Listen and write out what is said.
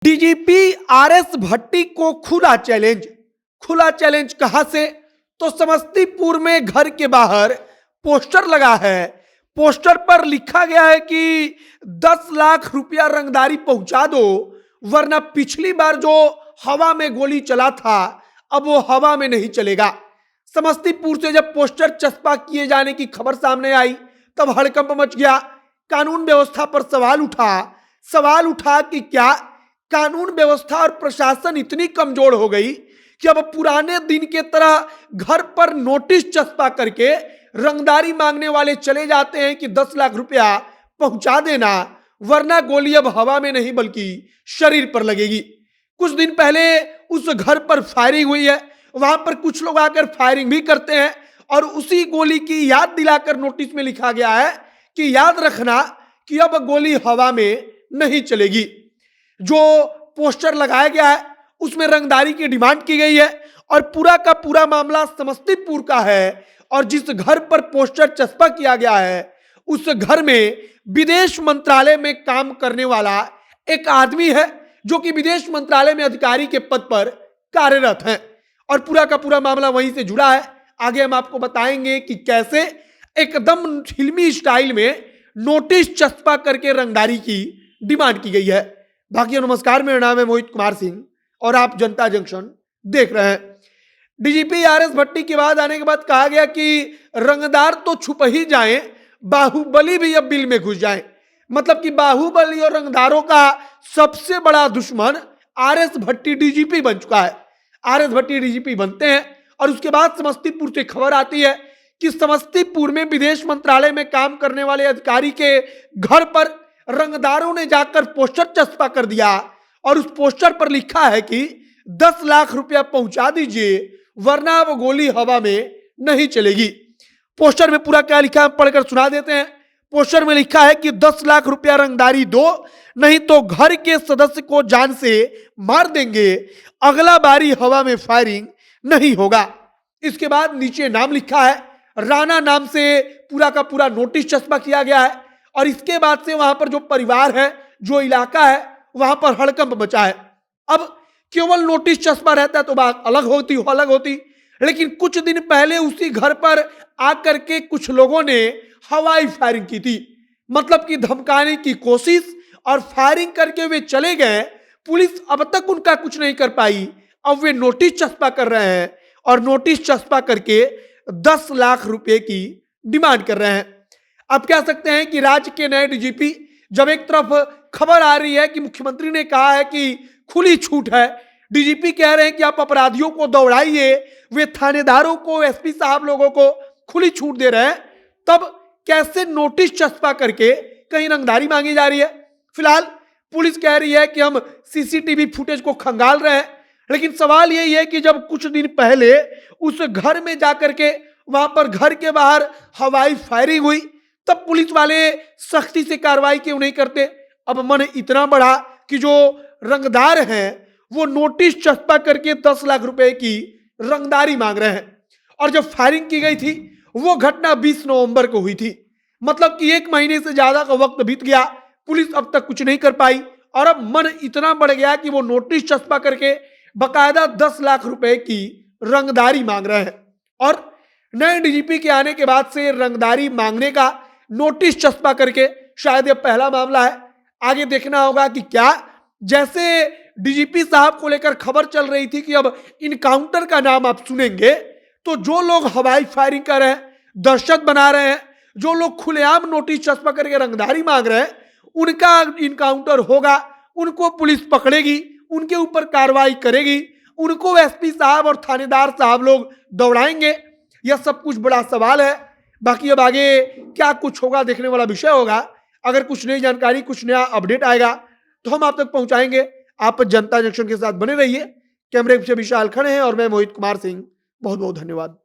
DGP RS भट्टी को खुला challenge कहां से? तो समस्तीपुर में घर के बाहर पोस्टर लगा है। पोस्टर पर लिखा गया है कि 10 लाख रुपया रंगदारी पहुंचा दो, वरना पिछली बार जो हवा में गोली चला था अब वो हवा में नहीं चलेगा। समस्तीपुर से जब पोस्टर चस्पा किए जाने की खबर सामने आई तब हड़कंप मच गया। कानून व्यवस्था पर सवाल उठा कि क्या कानून व्यवस्था और प्रशासन इतनी कमजोर हो गई कि अब पुराने दिन के तरह घर पर नोटिस चस्पा करके रंगदारी मांगने वाले चले जाते हैं कि 10 लाख रुपया पहुंचा देना, वरना गोली अब हवा में नहीं बल्कि शरीर पर लगेगी। कुछ दिन पहले उस घर पर फायरिंग हुई है, वहां पर कुछ लोग आकर फायरिंग भी करते हैं और उसी गोली की याद दिलाकर नोटिस में लिखा गया है कि याद रखना कि अब गोली हवा में नहीं चलेगी। जो पोस्टर लगाया गया है उसमें रंगदारी की डिमांड की गई है और पूरा का पूरा मामला समस्तीपुर का है। और जिस घर पर पोस्टर चस्पा किया गया है उस घर में विदेश मंत्रालय में काम करने वाला एक आदमी है जो कि विदेश मंत्रालय में अधिकारी के पद पर कार्यरत है और पूरा का पूरा मामला वहीं से जुड़ा है। आगे हम आपको बताएंगे कि कैसे एकदम फिल्मी स्टाइल में नोटिस चस्पा करके रंगदारी की डिमांड की गई है। बाकी नमस्कार, मेरा नाम है मोहित कुमार सिंह और आप जनता जंक्शन देख रहे हैं। डीजीपी आरएस भट्टी के बाद आने के बाद कहा गया कि रंगदार तो छुप ही जाएं, बाहुबली भी अब बिल में घुस जाएं। मतलब कि बाहुबली और रंगदारों का सबसे बड़ा दुश्मन आरएस भट्टी डीजीपी बन चुका है। आरएस भट्टी डीजीपी बनते हैं और उसके बाद समस्तीपुर से खबर आती है कि समस्तीपुर में विदेश मंत्रालय में काम करने वाले अधिकारी के घर पर रंगदारों ने जाकर पोस्टर चस्पा कर दिया और उस पोस्टर पर लिखा है कि 10 लाख रुपया पहुंचा दीजिए, वरना अब गोली हवा में नहीं चलेगी। पोस्टर में पूरा क्या लिखा है पढ़कर सुना देते हैं। पोस्टर में लिखा है कि 10 लाख रुपया रंगदारी दो, नहीं तो घर के सदस्य को जान से मार देंगे, अगला बारी हवा में फायरिंग नहीं होगा। इसके बाद नीचे नाम लिखा है, राणा नाम से पूरा का पूरा नोटिस चस्पा किया गया है और इसके बाद से वहां पर जो परिवार है, जो इलाका है, वहां पर हड़कंप मचा है। अब केवल नोटिस चस्पा रहता है तो बात अलग होती, लेकिन कुछ दिन पहले उसी घर पर आकर के कुछ लोगों ने हवाई फायरिंग की थी। मतलब कि धमकाने की कोशिश और फायरिंग करके वे चले गए। पुलिस अब तक उनका कुछ नहीं कर पाई। अब वे नोटिस चस्पा कर रहे हैं और नोटिस चस्पा करके 10 लाख रुपए की डिमांड कर रहे हैं। आप कह सकते हैं कि राज्य के नए डीजीपी, जब एक तरफ खबर आ रही है कि मुख्यमंत्री ने कहा है कि खुली छूट है, डीजीपी कह रहे हैं कि आप अपराधियों को दौड़ाइए, वे थानेदारों को, एसपी साहब लोगों को खुली छूट दे रहे हैं, तब कैसे नोटिस चस्पा करके कहीं रंगदारी मांगी जा रही है। फिलहाल पुलिस कह रही है कि हम सीसीटीवी फुटेज को खंगाल रहे हैं, लेकिन सवाल यही है कि जब कुछ दिन पहले उस घर में जाकर के वहां पर घर के बाहर हवाई फायरिंग हुई तब पुलिस वाले सख्ती से कार्रवाई क्यों नहीं करते। अब मन इतना बड़ा कि जो रंगदार हैं वो नोटिस चस्पा करके 10 लाख रुपए की रंगदारी मांग रहे हैं। और जब फायरिंग की गई थी वो घटना 20 नवंबर को हुई थी। मतलब कि 1 महीने से ज्यादा का वक्त बीत गया, पुलिस अब तक कुछ नहीं कर पाई और अब मन इतना बढ़ गया कि वो नोटिस चस्पा करके बकायदा 10 लाख रुपए की रंगदारी मांग रहे हैं। और नए डीजीपी के आने के बाद से रंगदारी मांगने का, नोटिस चस्पा करके शायद ये पहला मामला है। आगे देखना होगा कि क्या, जैसे डीजीपी साहब को लेकर खबर चल रही थी कि अब इनकाउंटर का नाम आप सुनेंगे, तो जो लोग हवाई फायरिंग कर रहे हैं, दहशत बना रहे हैं, जो लोग खुलेआम नोटिस चस्पा करके रंगदारी मांग रहे हैं, उनका इनकाउंटर होगा, उनको पुलिस पकड़ेगी, उनके ऊपर कार्रवाई करेगी, उनको एसपी साहब और थानेदार साहब लोग दौड़ाएंगे। यह सब कुछ बड़ा सवाल है। बाकी अब आगे क्या कुछ होगा देखने वाला विषय होगा। अगर कुछ नई जानकारी, कुछ नया अपडेट आएगा तो हम आप तक पहुंचाएंगे। आप जनता जंक्शन के साथ बने रहिए। कैमरे से विशाल खड़े हैं और मैं मोहित कुमार सिंह। बहुत बहुत धन्यवाद।